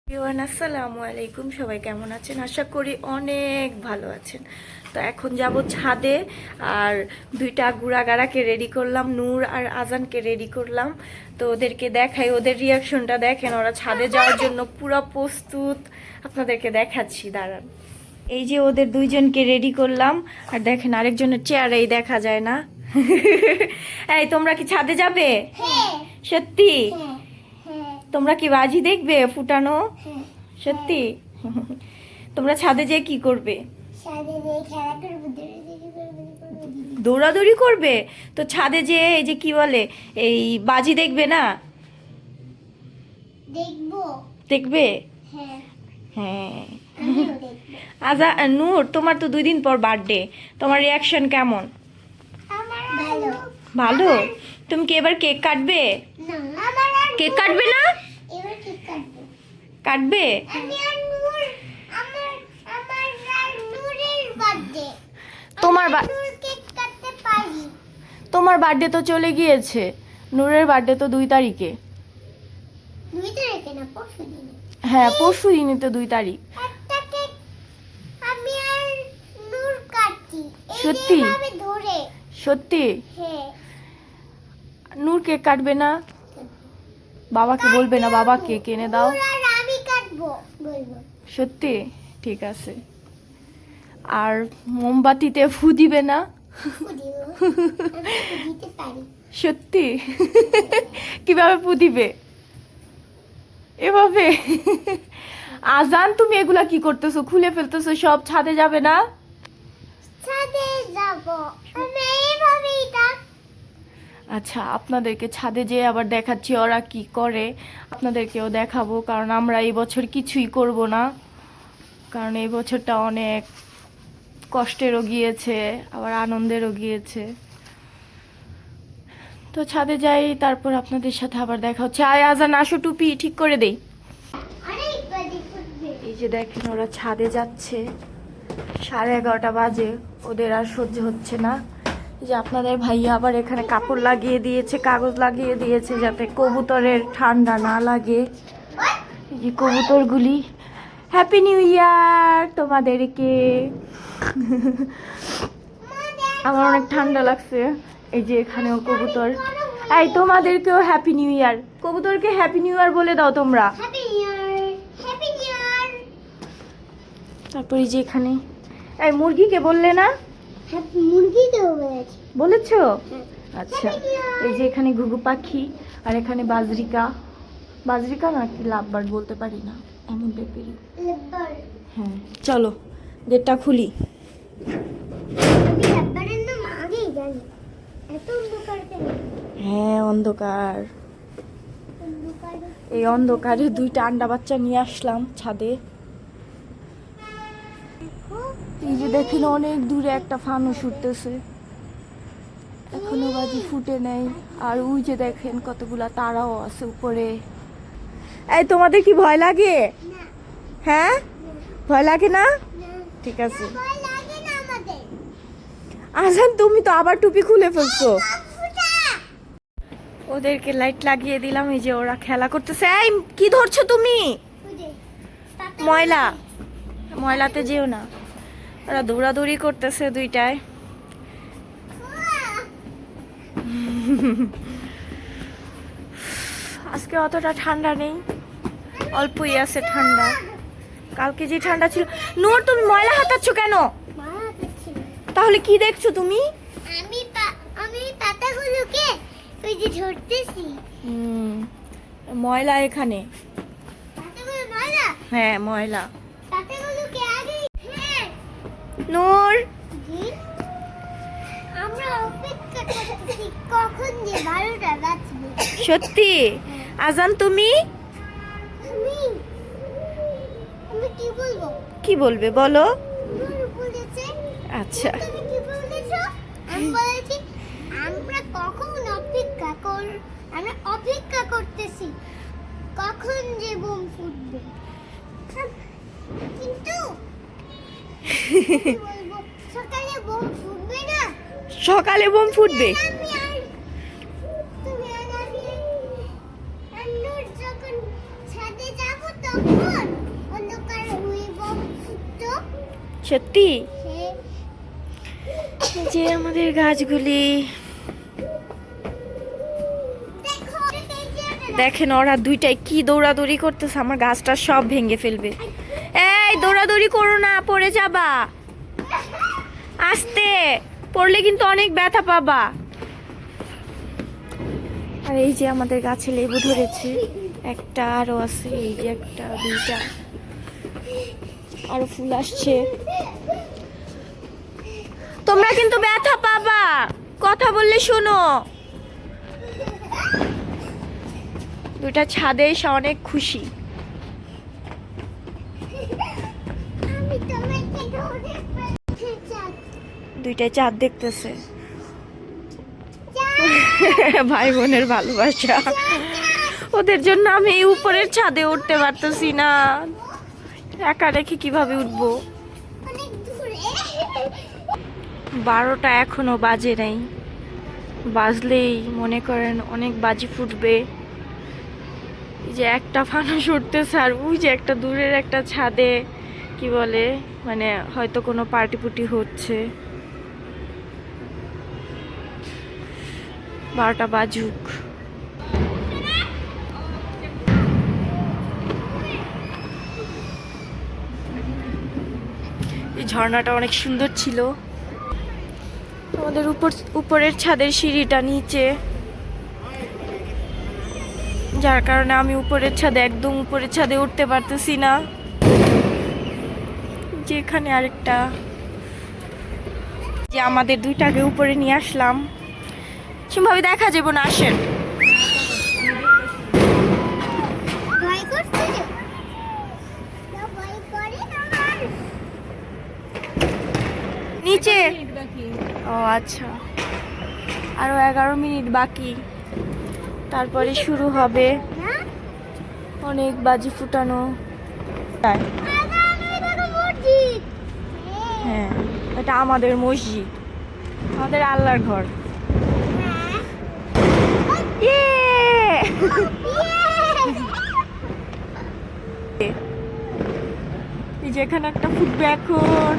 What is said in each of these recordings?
আসসালামু আলাইকুম, সবাই কেমন আছেন? আশা করি অনেক ভালো আছেন। তো এখন যাব ছাদে, আর দুইটা গুড়াগাড়াকে রেডি করলাম, নূর আর আজানকে রেডি করলাম। তো ওদেরকে দেখাই, ওদের রিয়াকশনটা দেখেন, ওরা ছাদে যাওয়ার জন্য পুরো প্রস্তুত। আপনাদেরকে দেখাচ্ছি, দাঁড়ান। এই যে ওদের দুইজনকে রেডি করলাম, আর দেখেন আরেকজনের চেহারাই দেখা যায় না। এই তোমরা কি ছাদে যাবে? সত্যি? তোমরা কি বাজি দেখবে ফুটানো? সত্যি? তোমরা ছাদে যেয়ে কি করবে? দৌড়াদৌড়ি করবে? তো ছাদে যে এই যে কি বলে, এই বাজি দেখবে না? দেখবে? হ্যাঁ। আজা নূর, তোমার তো 2 দিন পর বার্থডে, তোমার রিয়াকশন কেমন? ভালো। তুমি কি এবার কেক কাটবে? কেক কাটবে না? কাটবে? তোমার বার্থডে তো চলে গিয়েছে, নূরের বার্থডে তো 2 তারিখে। হ্যাঁ, পরশু দিনই তো 2 তারিখ। সত্যি? সত্যি? নূর কেক কাটবে না? বাবাকে বলবে না বাবাকে কিনে দাও? সত্যি? ঠিক আছে। আর মোমবাতিতে ফু দিবে না? সত্যি? কিভাবে ফু দিবে? এভাবে? আজান, তুমি এগুলা কি করতেছো? খুলে ফেলতেছো সব। ছাদে যাবে না? আচ্ছা, আপনাদেরকে ছাদে যেয়ে আবার দেখাচ্ছি ওরা কি করে, আপনাদেরকেও দেখাবো। কারণ আমরা এই বছর কিছুই করব না, কারণ এই বছরটা অনেক কষ্টেরও গিয়েছে, আবার আনন্দেরও গিয়েছে। তো ছাদে যাই, তারপর আপনাদের সাথে আবার দেখা হচ্ছে। আয় আজান, আসো, টুপি ঠিক করে দেই। এই যে দেখেন ওরা ছাদে যাচ্ছে, 11:30 বাজে, ওদের আর সহ্য হচ্ছে না। যে আপনাদের ভাইয়া আবার এখানে কাপড় লাগিয়ে দিয়েছে, কাগজ লাগিয়ে দিয়েছে, যাতে কবুতরের ঠান্ডা না লাগে। এই যে কবুতরগুলি, হ্যাপি নিউ ইয়ার তোমাদেরকে। আমার অনেক ঠান্ডা লাগছে। এই যে এখানেও কবুতর। এই তোমাদেরকেও হ্যাপি নিউ ইয়ার। কবুতরকে হ্যাপি নিউ ইয়ার বলে দাও তোমরা। তারপরে যে এখানে, এই মুরগিকে বললে না? বলেছো? আচ্ছা। এই যে এখানে ঘুঘু পাখি, আর এখানে বাজরিকা। বাজরিকা না কি লাভবার্ড বলতে পারি না, এমন ব্যাপারই। হ্যাঁ, চলো গেটটা খুলি। হ্যাঁ, অন্ধকার। এই অন্ধকারে 2টা আন্ডা বাচ্চা নিয়ে আসলাম ছাদে। এই যে দেখেন অনেক দূরে একটা ফানুস উঠতেছে, এখনো বাজি ফুটে নেই। আর ওই যে দেখেন কতগুলা তারাও আছে উপরে। এই তোমাদের কি ভয় লাগে? হ্যাঁ, ভয় লাগে না? ঠিক আছে। আজান, তুমি তো আবার টুপি খুলে ফেলছো। ওদেরকে লাইট লাগিয়ে দিলাম, এই যে ওরা খেলা করতেছে। এই কি ধরছো তুমি? ময়লা, ময়লাতে যেও না। ওরা দৌড়াদৌড়ি করতেছে 2টায়। আজকে অতটা ঠান্ডা নেই, অল্পই আছে ঠান্ডা। কালকে যে ঠান্ডা ছিল। নূর, তুমি ময়লা হাতাচ্ছ কেন? তাহলে কি দেখছো তুমি? আমি পাতাগুলোকে ওই যে ধরতেছি। ময়লা এখানে। হ্যাঁ, ময়লা। নূর, আমরা অপেক্ষা করতেছি কখন যে 12টা বাজবে। সত্যি? আজান, তুমি কি বলবো? কি বলবে বলো? আচ্ছা, আমরা অপেক্ষা করতেছি কখন যে বোম ফুটবে। কিন্তু সকালে বোম ফুটবে না। সকালে বোম ফুটবে? যখন ছাদে যাব তখন সত্যি যে আমাদের গাছগুলি দেখেন, ওরা দুইটাই কি দৌড়াদৌড়ি করতেছে, আমার গাছটা সব ভেঙে ফেলবে। এই দৌড়াদৌড়ি করো না, পড়ে যাবা, আস্তে, পড়লে কিন্তু অনেক ব্যথা পাবা। আর এই যে আমাদের গাছে লেবু ধরেছে, একটা আরো আছে, এই যে একটা, দুইটা, আরো ফুল আসছে। তোমরা কিন্তু ব্যথা পাবা, কথা বললে শোনো। দুইটা ছাদে এসে অনেক খুশি। দুইটাই চাঁদ দেখতেছে, ভাই বোনের ভালোবাসা। ওদের জন্য আমি এই উপরের ছাদে উঠতে পারতেছি না, একা রেখে কিভাবে উঠবো। 12টা এখনো বাজে নাই, বাজলেই মনে করেন অনেক বাজি ফুটবে। এই যে একটা ফানুস উঠতেছে, আর ওই যে একটা দূরের একটা ছাদে কি বলে, মানে হয়তো কোনো পার্টি পুটি হচ্ছে। 12টা বাজুক। এই ঝর্ণাটা অনেক সুন্দর ছিল। আমাদের উপরের ছাদের সিঁড়িটা নিচে, যার কারণে আমি উপরের ছাদে, একদম উপরের ছাদে উঠতে পারতেছি না। যেখানে আরেকটা, যে আমাদের দুইটাকে উপরে নিয়ে আসলাম, সেভাবে দেখা যাবো না। আসেন, নিচে। ও আচ্ছা, আরো 11 মিনিট বাকি, তারপরে শুরু হবে অনেক বাজি ফুটানো। হ্যাঁ, এটা আমাদের মসজিদ, আমাদের আল্লাহর ঘর। এই যে এখানে একটা ফুটবে এখন।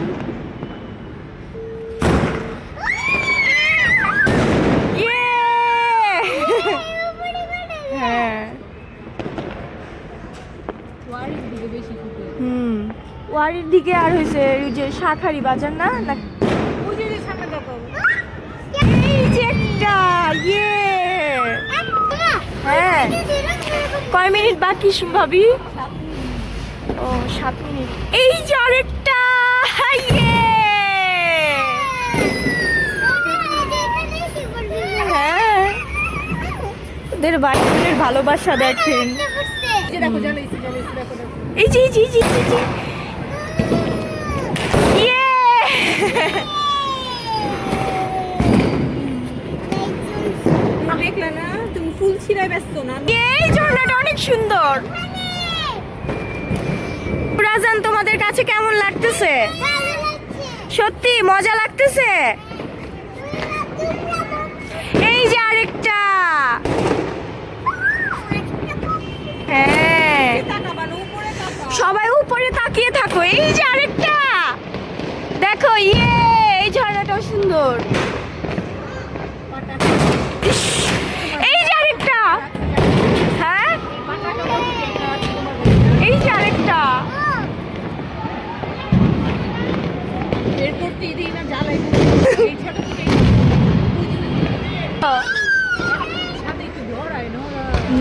হ্যাঁ, ওয়ারির দিকে আর হয়েছে ওই যে শাখারি বাজার না, এই যে একটা। হ্যাঁ, কয় মিনিট বাকি ভাবি? ও 7 মিনিট। এই যে আরেকটা। হ্যাঁ, ওদের বাইরের ভালোবাসা দেখেন। এই যে দেখলে না তুমি, ফুল ছিঁড়ায় ব্যস্ত না। এই ঝর্ণাটা অনেক সুন্দর। রাজান, তোমাদের কাছে কেমন লাগতেছে? সত্যি মজা লাগতেছে? এই যে আরেকটা। হ্যাঁ, সবাই উপরে তাকিয়ে থাকো। এই যে আরেকটা দেখো, এই ঝর্ণাটাও সুন্দর। এই যে আরেকটা। হ্যাঁ, এই যে আরেকটা।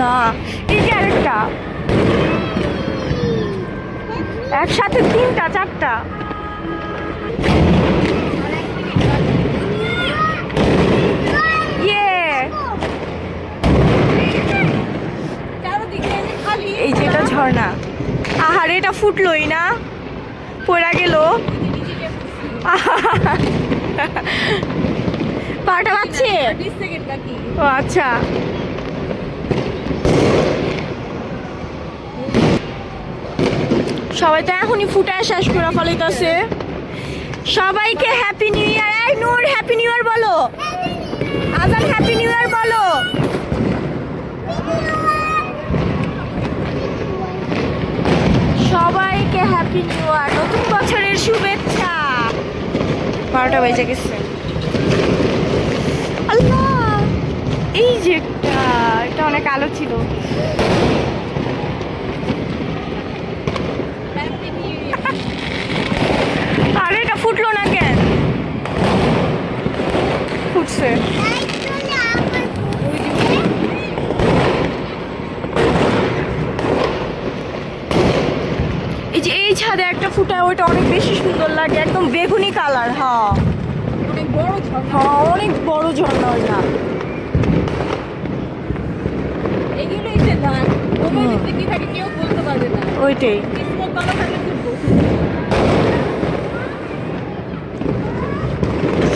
না, এই যে আরেকটা। একসাথে 3টা 4টা। এই যে এটা ঝর্ণা। আহারে, এটা ফুটলোই না, পড়া গেল। পাটা বাজছে। ও আচ্ছা, সবাই তো এখনই ফুটায় শেষ করে ফেলাইতেছে। সবাইকে হ্যাপি নিউ ইয়ার। এই নূর, হ্যাপি নিউ ইয়ার বলো। আজান, হ্যাপি নিউ ইয়ার বলো। সবাইকে হ্যাপি হ্যাপি নিউ ইয়ার, নতুন বছরের শুভেচ্ছা। 12টা বেজে গেছে। আল্লাহ, এই যে এটা অনেক আলো ছিল। আর এটা ফুটলো না কেন? ফুটছে। এই যে এই ছাদে একটা ফুটায়, ওইটা অনেক বেশি সুন্দর লাগে, একদম বেগুনি কালার। হ্যাঁ অনেক বড় ঝর্ণা। হ্যাঁ, অনেক বড় ঝর্ণা ওইটা। এগুলো এসে দাঁড় ওগুলো ভিতরে কি থাকে কেউ বলতে পারবে না। ওইটাই। কিসমত ভালো থাকলে ফুটবো।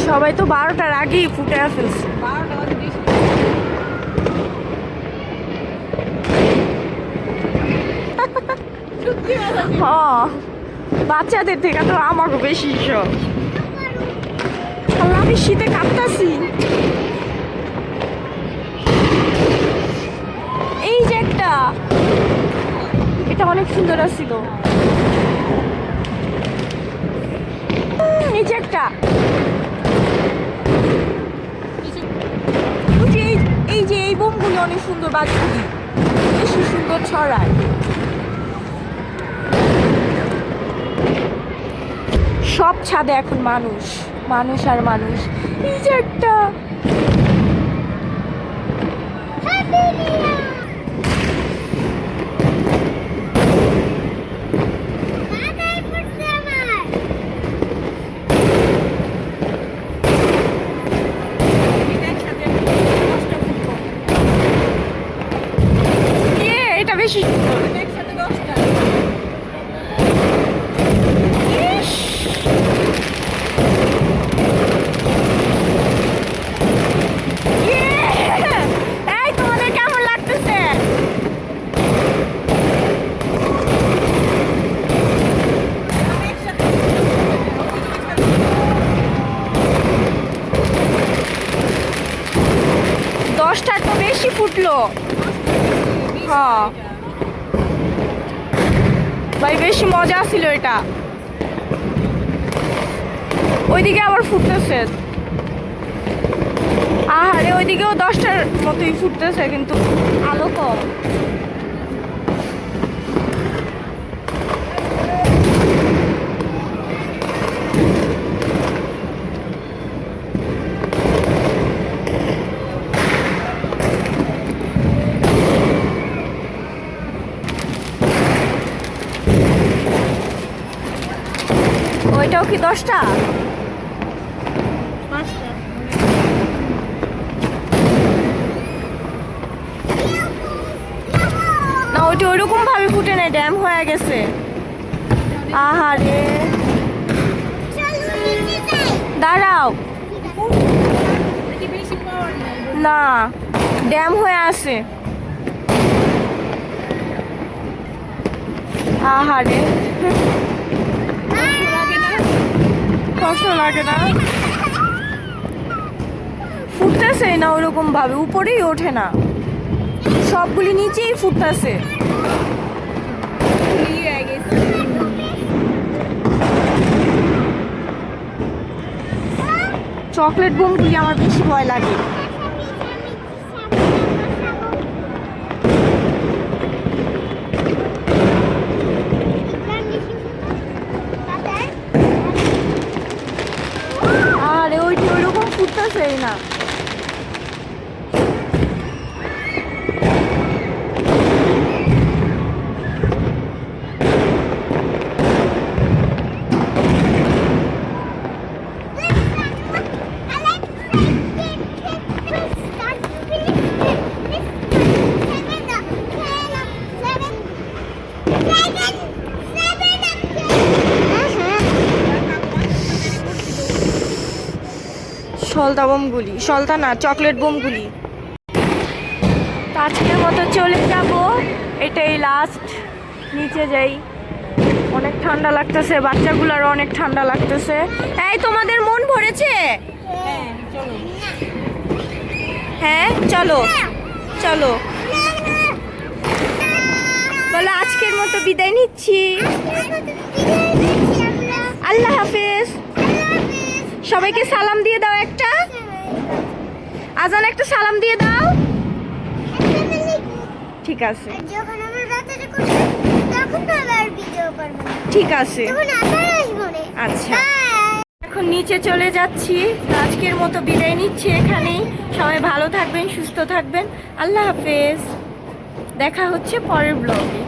সবাই তো 12টার আগেই ফুটে ফেলছে। 12টা বাজে বেশি। সত্যি কথা। হ্যাঁ, বাচ্চাদের থেকে তো আমাকে বেশি শখ। আল্লাহ, আমি শীতে কাঁপতাছি। এই যে একটা, এটা অনেক সুন্দর ছিল। এই যে একটা, এই যে এই বোমগুলো অনেক সুন্দর, বাজগুলি বেশি সুন্দর ছড়ায়। সব ছাদে এখন মানুষ, মানুষ আর মানুষ। এই যে একটা, এটা বেশি সুন্দর। একসাথে 10টা। ইস, এই তোমাদের কেমন লাগতেছে? একসাথে 10টার তো বেশি ফুটলো। হ্যাঁ ভাই, বেশি মজা ছিল এটা। ওইদিকে আবার ফুটতেছে। আহারে, ওইদিকেও 10টার মতোই ফুটতেছে, কিন্তু আলো কম। ওইটাও কি 10টা? 5টা। না, ওইটা ওইরকম ভাবে ফুটে নাই, ড্যাম হয়ে গেছে। আহারে, দাঁড়াও নাকি বেশি পাওয়ার নাই। না, ড্যাম হয়ে আছে। আহারে, লাগে না। কষ্ট লাগে না? ফুটতেছে না ওরকম ভাবে, উপরেই ওঠে না, সবগুলি নিচেই ফুটতেছে। ফুলিয়ে হয়ে গেছে। চকলেট বোমগুলি আমার বেশি ভয় লাগে। আরে ওইটি ওইরকম ফুটতেছেই না। সলতা বোমগুলি, সলতা না, চকলেট বোমগুলি। তো আজকের মতো চলে যাব, এটাই লাস্ট। নিচে যাই, অনেক ঠান্ডা লাগতেছে, বাচ্চাগুলোর অনেক ঠান্ডা লাগতেছে। এই, তোমাদের মন ভরেছে? হ্যাঁ চলো। হ্যাঁ চলো, চলো। বলো আজকের মতো বিদায় নিচ্ছি। আল্লাহ হাফেজ। সবাইকে সালাম দিয়ে দাও একটা। আজান একটা সালাম দিয়ে দাও। ঠিক আছে যখন আমার বাচ্চাটা করবে তখন তো আবার ভিডিও করব না, ঠিক আছে তখন আবার আসবো না। আচ্ছা এখন নিচে চলে যাচ্ছি। আজকের মতো বিদায় নিচ্ছি এখানেই। সবাই ভালো থাকবেন, সুস্থ থাকবেন। আল্লাহ হাফেজ। দেখা হচ্ছে পরের ব্লগে।